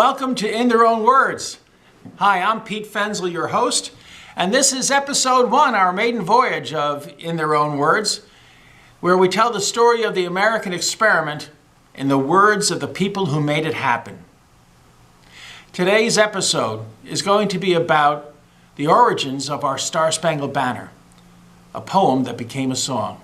Welcome to In Their Own Words. Hi, I'm Pete Fensley, your host, and this is episode 1, our maiden voyage of In Their Own Words, where we tell the story of the American experiment in the words of the people who made it happen. Today's episode is going to be about the origins of our Star-Spangled Banner, a poem that became a song.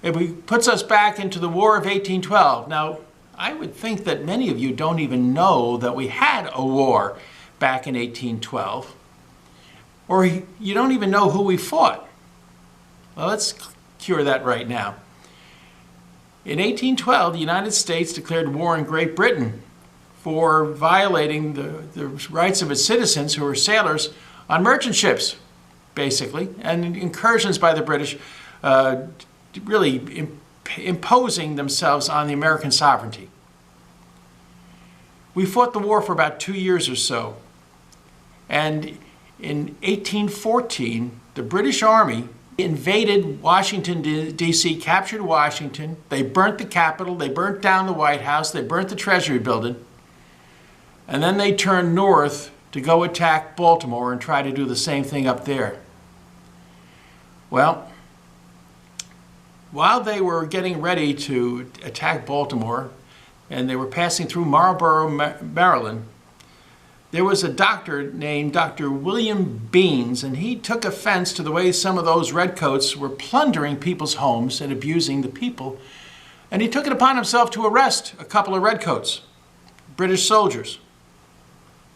It puts us back into the War of 1812. Now, I would think that many of you don't even know that we had a war back in 1812, or you don't even know who we fought. Well, let's cure that right now. In 1812, the United States declared war on Great Britain for violating the rights of its citizens, who were sailors, on merchant ships, basically, and incursions by the British really imposing themselves on the American sovereignty. We fought the war for about 2 years or so. And in 1814, the British Army invaded Washington, D.C., captured Washington. They burnt the Capitol, they burnt down the White House, they burnt the Treasury building. And then they turned north to go attack Baltimore and try to do the same thing up there. Well, while they were getting ready to attack Baltimore, and they were passing through Marlborough, Maryland, there was a doctor named Dr. William Beans, and he took offense to the way some of those redcoats were plundering people's homes and abusing the people. And he took it upon himself to arrest a couple of redcoats, British soldiers.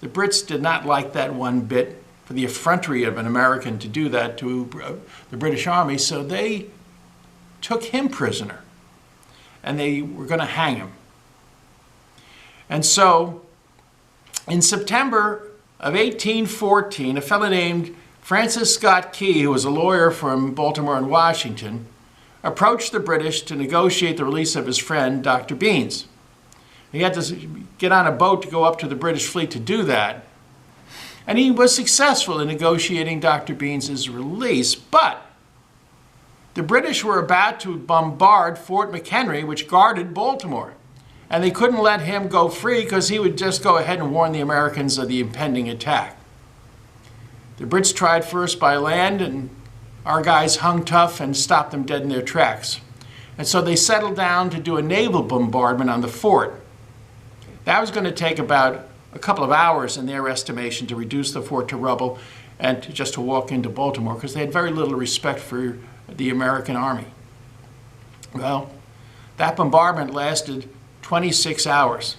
The Brits did not like that one bit, for the effrontery of an American to do that to the British Army, so they took him prisoner, and they were going to hang him. And so, in September of 1814, a fellow named Francis Scott Key, who was a lawyer from Baltimore and Washington, approached the British to negotiate the release of his friend, Dr. Beans. He had to get on a boat to go up to the British fleet to do that. And he was successful in negotiating Dr. Beans' release, but the British were about to bombard Fort McHenry, which guarded Baltimore. And they couldn't let him go free because he would just go ahead and warn the Americans of the impending attack. The Brits tried first by land, and our guys hung tough and stopped them dead in their tracks. And so they settled down to do a naval bombardment on the fort. That was going to take about a couple of hours in their estimation to reduce the fort to rubble and just to walk into Baltimore, because they had very little respect for the American army. Well, that bombardment lasted 26 hours,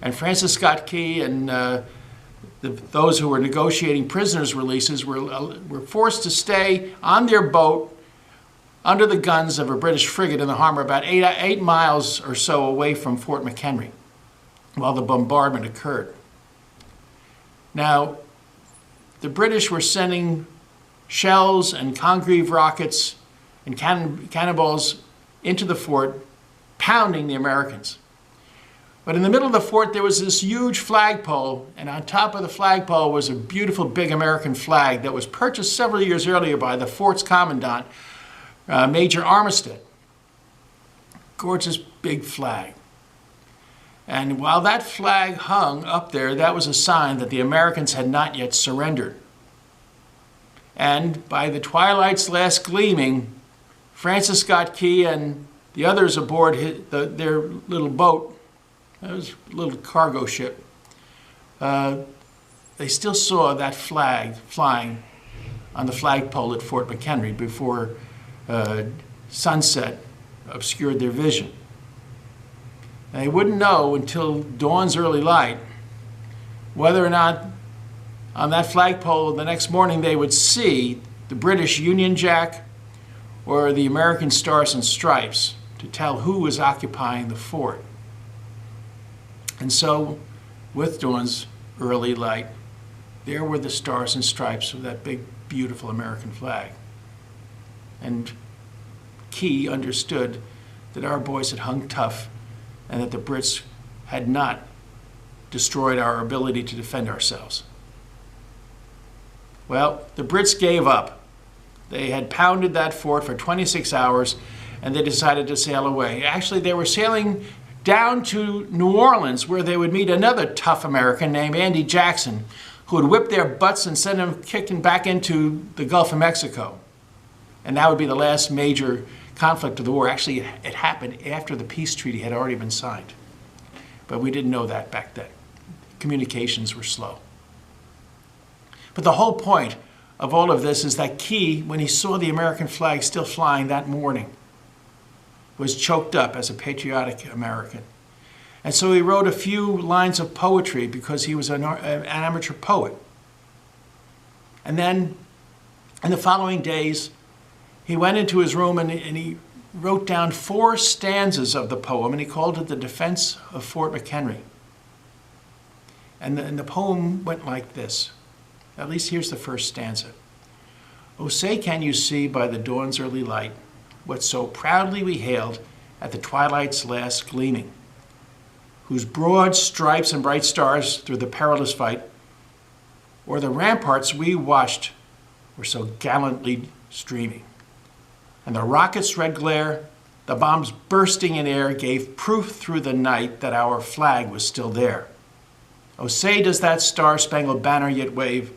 and Francis Scott Key and those who were negotiating prisoners' releases were forced to stay on their boat under the guns of a British frigate in the harbor about 8 miles or so away from Fort McHenry while the bombardment occurred. Now, the British were sending shells and concrete rockets and cannonballs into the fort, pounding the Americans. But in the middle of the fort, there was this huge flagpole, and on top of the flagpole was a beautiful big American flag that was purchased several years earlier by the fort's commandant, Major Armistead. Gorgeous big flag. And while that flag hung up there, that was a sign that the Americans had not yet surrendered. And by the twilight's last gleaming, Francis Scott Key and the others aboard their little boat, it was a little cargo ship, they still saw that flag flying on the flagpole at Fort McHenry before sunset obscured their vision. And they wouldn't know until dawn's early light whether or not on that flagpole the next morning they would see the British Union Jack or the American Stars and Stripes to tell who was occupying the fort. And so, with dawn's early light, there were the Stars and Stripes of that big, beautiful American flag. And Key understood that our boys had hung tough and that the Brits had not destroyed our ability to defend ourselves. Well, the Brits gave up. They had pounded that fort for 26 hours, and they decided to sail away. Actually, they were sailing down to New Orleans, where they would meet another tough American named Andy Jackson, who would whip their butts and send them kicking back into the Gulf of Mexico. And that would be the last major conflict of the war. Actually, it happened after the peace treaty had already been signed. But we didn't know that back then. Communications were slow. But the whole point of all of this is that Key, when he saw the American flag still flying that morning, was choked up as a patriotic American. And so he wrote a few lines of poetry because he was an amateur poet. And then in the following days, he went into his room and he wrote down 4 stanzas of the poem, and he called it The Defense of Fort McHenry. And the poem went like this. At least here's the first stanza. Oh, say can you see by the dawn's early light what so proudly we hailed at the twilight's last gleaming, whose broad stripes and bright stars through the perilous fight, or the ramparts we watched were so gallantly streaming. And the rocket's red glare, the bombs bursting in air, gave proof through the night that our flag was still there. Oh, say does that star-spangled banner yet wave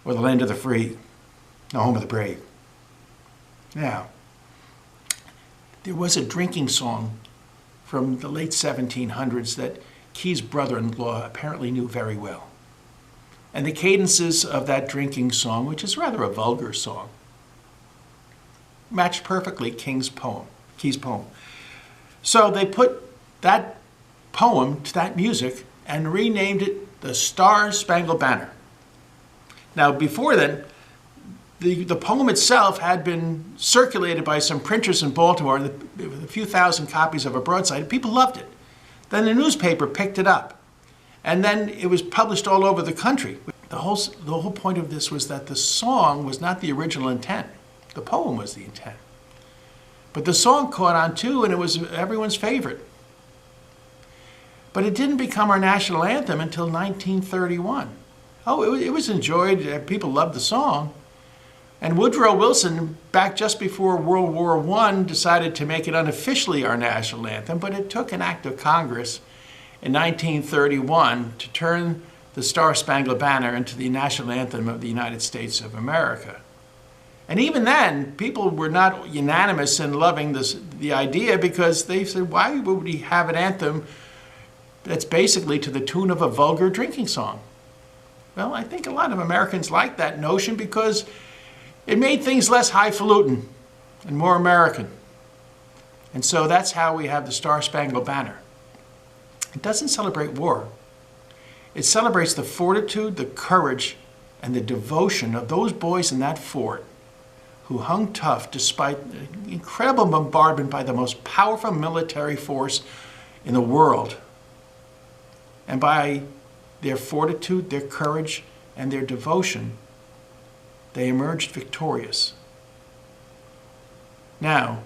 o'er the land of the free, the home of the brave. Now, there was a drinking song from the late 1700s that Key's brother-in-law apparently knew very well. And the cadences of that drinking song, which is rather a vulgar song, matched perfectly Key's poem. So they put that poem to that music and renamed it the Star-Spangled Banner. Now, before then, the poem itself had been circulated by some printers in Baltimore with a few thousand copies of a broadside. People loved it. Then the newspaper picked it up, and then it was published all over the country. The whole point of this was that the song was not the original intent. The poem was the intent. But the song caught on too, and it was everyone's favorite. But it didn't become our national anthem until 1931. Oh, it was enjoyed. People loved the song. And Woodrow Wilson, back just before World War I, decided to make it unofficially our national anthem, but it took an act of Congress in 1931 to turn the Star-Spangled Banner into the national anthem of the United States of America. And even then, people were not unanimous in loving the idea, because they said, why would we have an anthem that's basically to the tune of a vulgar drinking song? Well, I think a lot of Americans like that notion because it made things less highfalutin and more American. And so that's how we have the Star-Spangled Banner. It doesn't celebrate war. It celebrates the fortitude, the courage, and the devotion of those boys in that fort who hung tough despite incredible bombardment by the most powerful military force in the world. And by their fortitude, their courage, and their devotion, they emerged victorious. Now,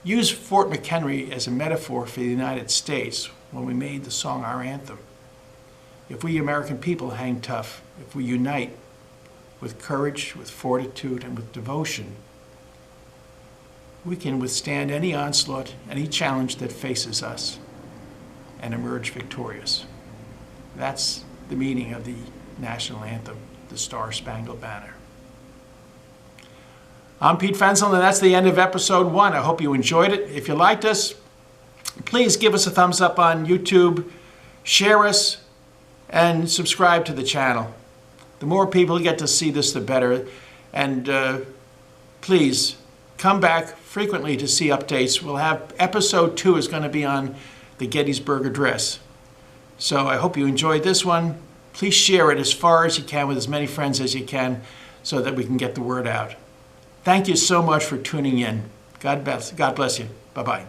use Fort McHenry as a metaphor for the United States when we made the song our anthem. If we American people hang tough, if we unite with courage, with fortitude, and with devotion, we can withstand any onslaught, any challenge that faces us, and emerge victorious. That's the meaning of the national anthem, the Star-Spangled Banner. I'm Pete Fensel, and that's the end of episode 1. I hope you enjoyed it. If you liked us, please give us a thumbs up on YouTube, share us, and subscribe to the channel. The more people get to see this, the better. And please come back frequently to see updates. We'll have episode 2 is going to be on the Gettysburg Address. So I hope you enjoyed this one. Please share it as far as you can with as many friends as you can so that we can get the word out. Thank you so much for tuning in. God bless you. Bye-bye.